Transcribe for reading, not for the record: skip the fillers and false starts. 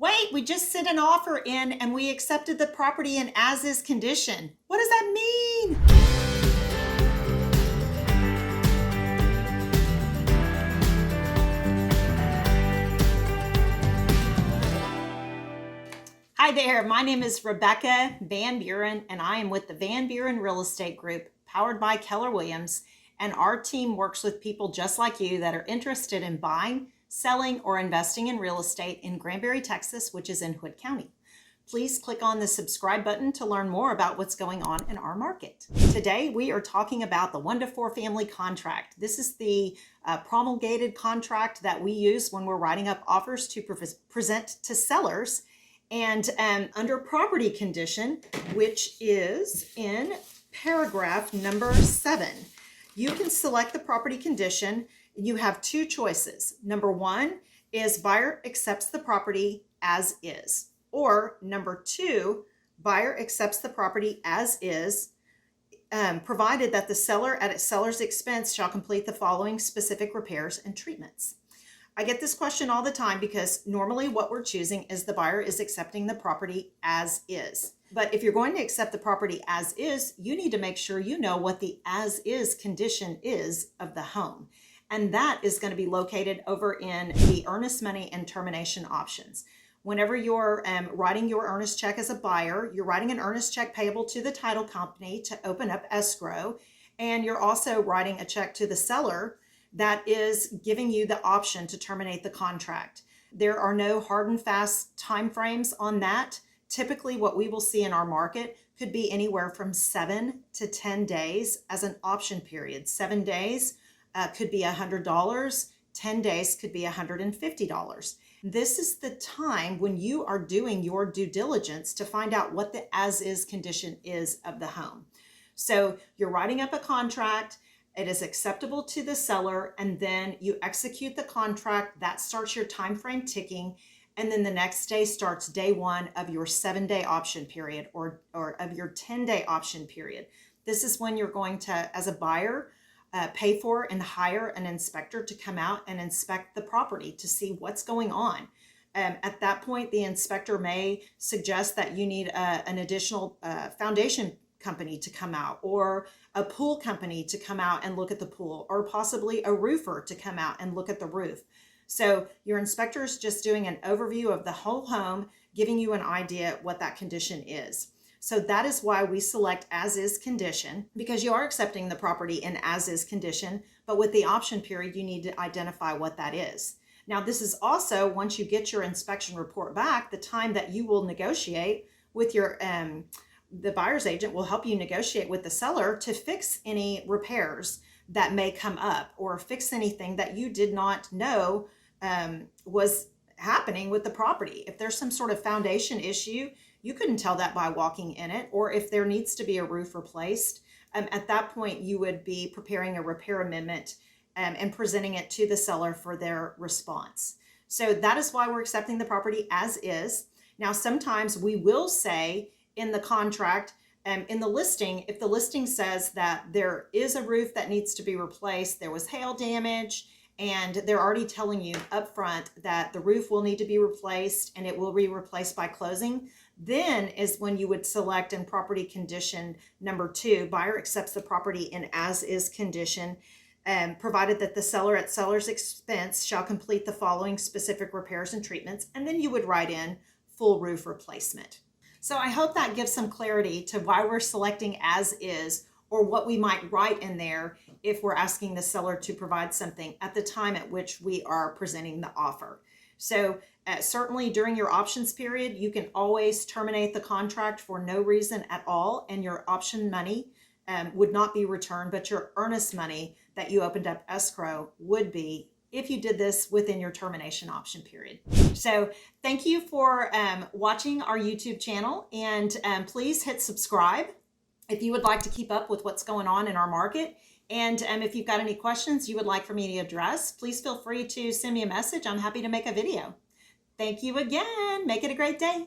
Wait, we just sent an offer in and we accepted the property in as-is condition. What does that mean? Hi there, my name is Rebecca Van Buren and I am with the Van Buren Real Estate Group, powered by Keller Williams, and our team works with people just like you that are interested in buying, selling, or investing in real estate in Granbury, Texas, which is in Hood County. Please click on the subscribe button to learn more about what's going on in our market. Today, we are talking about the 1 to 4 family contract. This is the promulgated contract that we use when we're writing up offers to present to sellers. And under property condition, which is in paragraph number 7, you can select the property condition. You have two choices. Number 1 is buyer accepts the property as is. Or number 2, buyer accepts the property as is, provided that the seller at its seller's expense shall complete the following specific repairs and treatments. I get this question all the time because normally what we're choosing is the buyer is accepting the property as is. But if you're going to accept the property as is, you need to make sure you know what the as is condition is of the home. And that is going to be located over in the earnest money and termination options. Whenever you're writing your earnest check as a buyer, you're writing an earnest check payable to the title company to open up escrow. And you're also writing a check to the seller that is giving you the option to terminate the contract. There are no hard and fast timeframes on that. Typically, what we will see in our market could be anywhere from 7 to 10 days as an option period. 7 days could be $100. 10 days could be $150. This is the time when you are doing your due diligence to find out what the as-is condition is of the home. So you're writing up a contract. It is acceptable to the seller, and then you execute the contract. That starts your time frame ticking, and then the next day starts day 1 of your 7-day option period or of your 10-day option period. This is when you're going to, as a buyer, pay for and hire an inspector to come out and inspect the property to see what's going on. At that point, the inspector may suggest that you need an additional foundation company to come out, or a pool company to come out and look at the pool, or possibly a roofer to come out and look at the roof. So your inspector is just doing an overview of the whole home, giving you an idea what that condition is. So that is why we select as-is condition, because you are accepting the property in as-is condition, but with the option period, you need to identify what that is. Now, this is also, once you get your inspection report back, the time that you will negotiate with your the buyer's agent will help you negotiate with the seller to fix any repairs that may come up, or fix anything that you did not know was happening with the property. If there's some sort of foundation issue, you couldn't tell that by walking in it. Or if there needs to be a roof replaced, at that point you would be preparing a repair amendment and presenting it to the seller for their response. So that is why we're accepting the property as is. Now, sometimes we will say in the contract, in the listing, if the listing says that there is a roof that needs to be replaced, there was hail damage, and they're already telling you up front that the roof will need to be replaced and it will be replaced by closing, then is when you would select in property condition number 2, buyer accepts the property in as-is condition, provided that the seller at seller's expense shall complete the following specific repairs and treatments, and then you would write in full roof replacement. So I hope that gives some clarity to why we're selecting as is, or what we might write in there if we're asking the seller to provide something at the time at which we are presenting the offer. So certainly during your options period, you can always terminate the contract for no reason at all, and your option money would not be returned, but your earnest money that you opened up escrow would be, if you did this within your termination option period. So thank you for watching our YouTube channel, and please hit subscribe if you would like to keep up with what's going on in our market. And if you've got any questions you would like for me to address, please feel free to send me a message. I'm happy to make a video. Thank you again. Make it a great day.